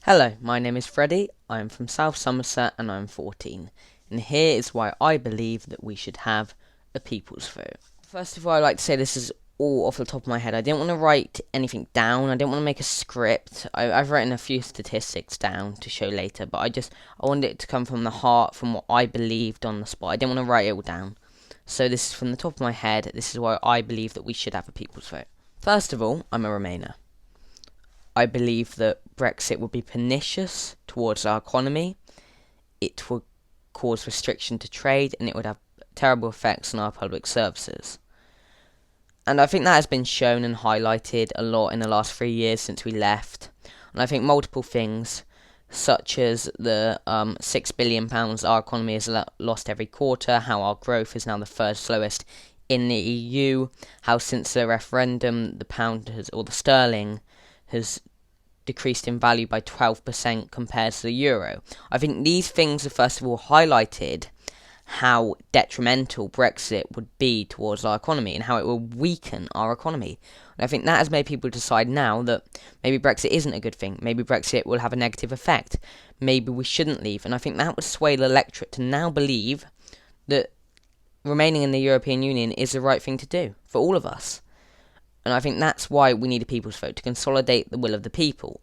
Hello, my name is Freddie, I'm from South Somerset and I'm 14, and here is why I believe that we should have a people's vote. First of all, I'd like to say this is all off the top of my head. I didn't want to write anything down, I didn't want to make a script. I've written a few statistics down to show later, but I wanted it to come from the heart, from what I believed on the spot. I didn't want to write it all down. So this is from the top of my head, this is why I believe that we should have a people's vote. First of all, I'm a Remainer. I believe that Brexit would be pernicious towards our economy. It would cause restriction to trade and it would have terrible effects on our public services. And I think that has been shown and highlighted a lot in the last 3 years since we left. And I think multiple things, such as the £6 billion our economy has lost every quarter, how our growth is now the third slowest in the EU, how since the referendum the pound has, or the sterling has decreased in value by 12% compared to the euro. I think these things have first of all highlighted how detrimental Brexit would be towards our economy and how it will weaken our economy. And I think that has made people decide now that maybe Brexit isn't a good thing. Maybe Brexit will have a negative effect. Maybe we shouldn't leave. And I think that would sway the electorate to now believe that remaining in the European Union is the right thing to do for all of us. And I think that's why we need a people's vote, to consolidate the will of the people.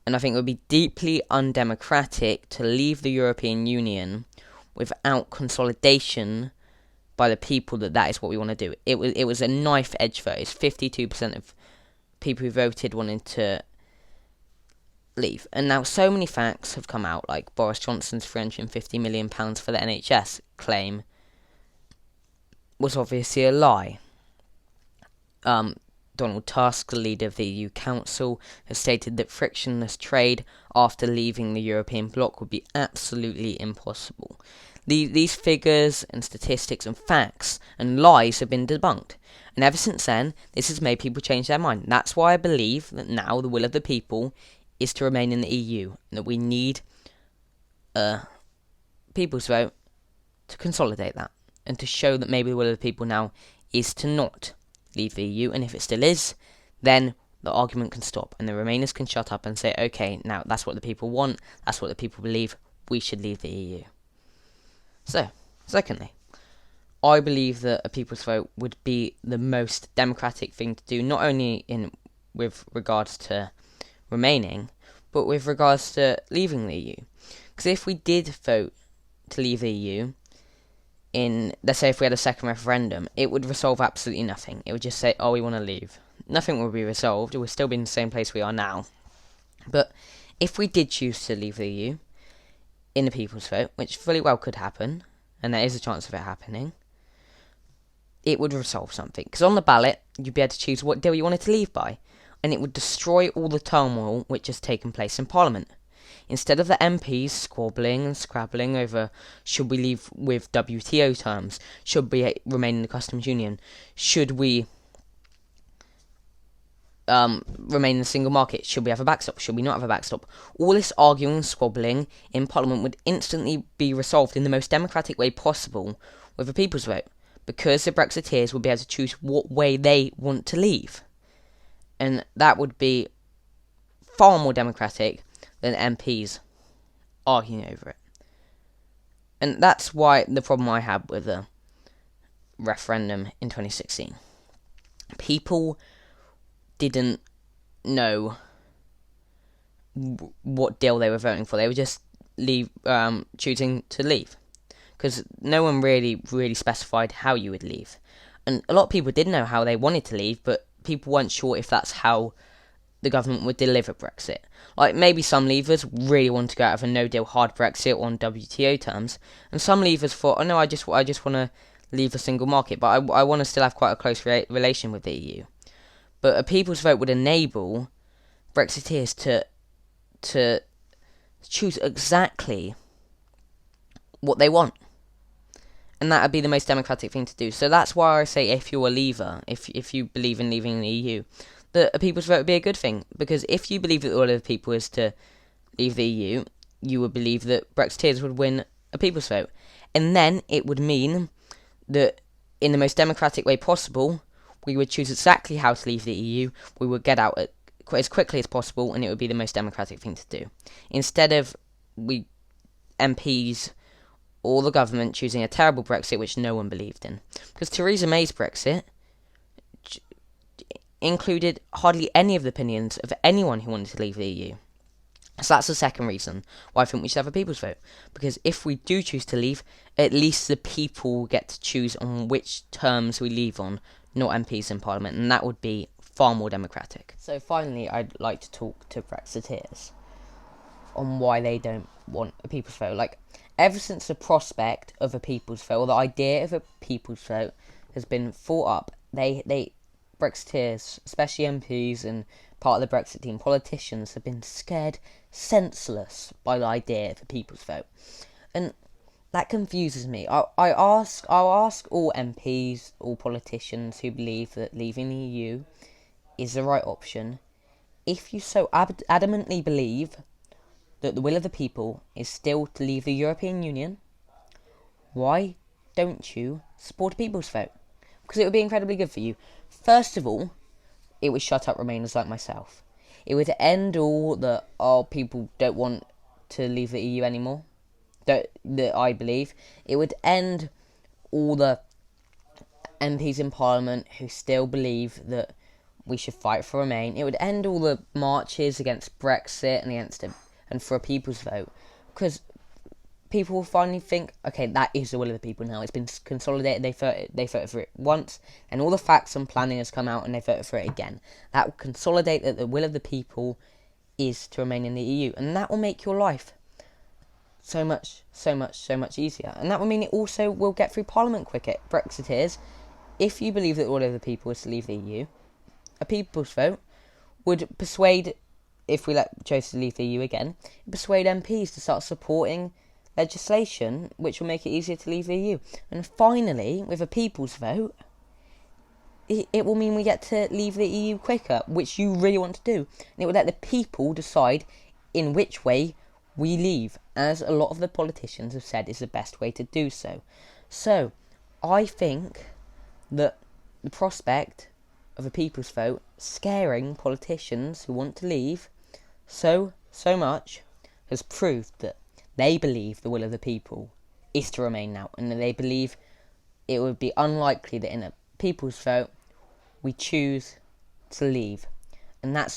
And I think it would be deeply undemocratic to leave the European Union without consolidation by the people that is what we want to do. It was a knife edge vote. It's 52% of people who voted wanted to leave. And now so many facts have come out, like Boris Johnson's £350 million for the NHS claim was obviously a lie. Donald Tusk, the leader of the EU Council, has stated that frictionless trade after leaving the European bloc would be absolutely impossible. These figures and statistics and facts and lies have been debunked. And ever since then, this has made people change their mind. That's why I believe that now the will of the people is to remain in the EU, and that we need a people's vote to consolidate that, and to show that maybe the will of the people now is to not leave the EU, and if it still is, then the argument can stop, and the Remainers can shut up and say, okay, now that's what the people want, that's what the people believe, we should leave the EU. So, secondly, I believe that a people's vote would be the most democratic thing to do, not only with regards to remaining, but with regards to leaving the EU. Because if we did vote to leave the EU, let's say if we had a second referendum, it would resolve absolutely nothing. It would just say, oh, we want to leave. Nothing will be resolved. It will still be in the same place we are now. But if we did choose to leave the EU in the people's vote, which fully well could happen, and there is a chance of it happening, it would resolve something. Because on the ballot, you'd be able to choose what deal you wanted to leave by, and it would destroy all the turmoil which has taken place in Parliament. Instead of the MPs squabbling and scrabbling over should we leave with WTO terms, should we remain in the customs union, should we remain in the single market, should we have a backstop, should we not have a backstop, all this arguing and squabbling in Parliament would instantly be resolved in the most democratic way possible with a people's vote, because the Brexiteers would be able to choose what way they want to leave. And that would be far more democratic than MPs arguing over it. And that's why the problem I had with the referendum in 2016. People didn't know what deal they were voting for. They were just choosing to leave. Because no one really specified how you would leave. And a lot of people did know how they wanted to leave, but people weren't sure if that's how the government would deliver Brexit. Like, maybe some leavers really want to go out of a no-deal hard Brexit on WTO terms, and some leavers thought, oh no, I just want to leave the single market, but I want to still have quite a close relation with the EU. But a people's vote would enable Brexiteers to choose exactly what they want. And that would be the most democratic thing to do. So that's why I say, if you're a leaver, if you believe in leaving the EU, that a people's vote would be a good thing. Because if you believe that all of the people is to leave the EU, you would believe that Brexiteers would win a people's vote. And then it would mean that in the most democratic way possible, we would choose exactly how to leave the EU, we would get out as quickly as possible, and it would be the most democratic thing to do. Instead of we MPs or the government choosing a terrible Brexit which no one believed in. Because Theresa May's Brexit included hardly any of the opinions of anyone who wanted to leave the EU. So that's the second reason why I think we should have a people's vote. Because if we do choose to leave, at least the people get to choose on which terms we leave on, not MPs in Parliament, and that would be far more democratic. So finally, I'd like to talk to Brexiteers on why they don't want a people's vote. Like, ever since the prospect of a people's vote, or the idea of a people's vote, has been thought up, Brexiteers, especially MPs and part of the Brexit team, politicians, have been scared senseless by the idea of a people's vote. And that confuses me. I'll ask all MPs, all politicians who believe that leaving the EU is the right option, if you so adamantly believe that the will of the people is still to leave the European Union, why don't you support a people's vote? Because it would be incredibly good for you. First of all, it would shut up Remainers like myself. It would end all the, people don't want to leave the EU anymore, that I believe. It would end all the MPs in Parliament who still believe that we should fight for Remain. It would end all the marches against Brexit and for a people's vote, because people will finally think, okay, that is the will of the people now. It's been consolidated. They voted for it once, and all the facts and planning has come out, and they voted for it again. That will consolidate that the will of the people is to remain in the EU, and that will make your life so much easier. And that will mean it also will get through Parliament quicker. Brexiteers, if you believe that the will of the people is to leave the EU, a people's vote would persuade, if we chose to leave the EU again, persuade MPs to start supporting legislation which will make it easier to leave the EU. And finally, with a people's vote, it will mean we get to leave the EU quicker, which you really want to do. And it will let the people decide in which way we leave, as a lot of the politicians have said is the best way to do so. So, I think that the prospect of a people's vote scaring politicians who want to leave so much has proved that they believe the will of the people is to remain now, and that they believe it would be unlikely that in a people's vote we choose to leave. And that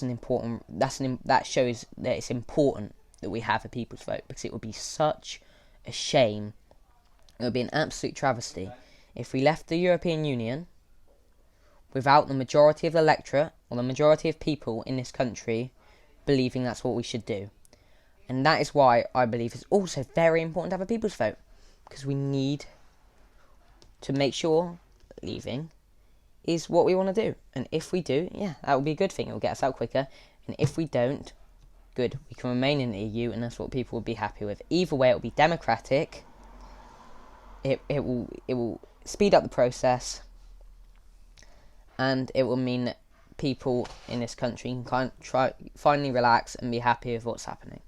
shows that it's important that we have a people's vote, because it would be such a shame, it would be an absolute travesty if we left the European Union without the majority of the electorate, or the majority of people in this country, believing that's what we should do. And that is why I believe it's also very important to have a people's vote, because we need to make sure leaving is what we want to do. And if we do, that will be a good thing. It will get us out quicker. And if we don't, good, we can remain in the EU, and that's what people will be happy with. Either way, it will be democratic. It will speed up the process, and it will mean that people in this country can finally relax and be happy with what's happening.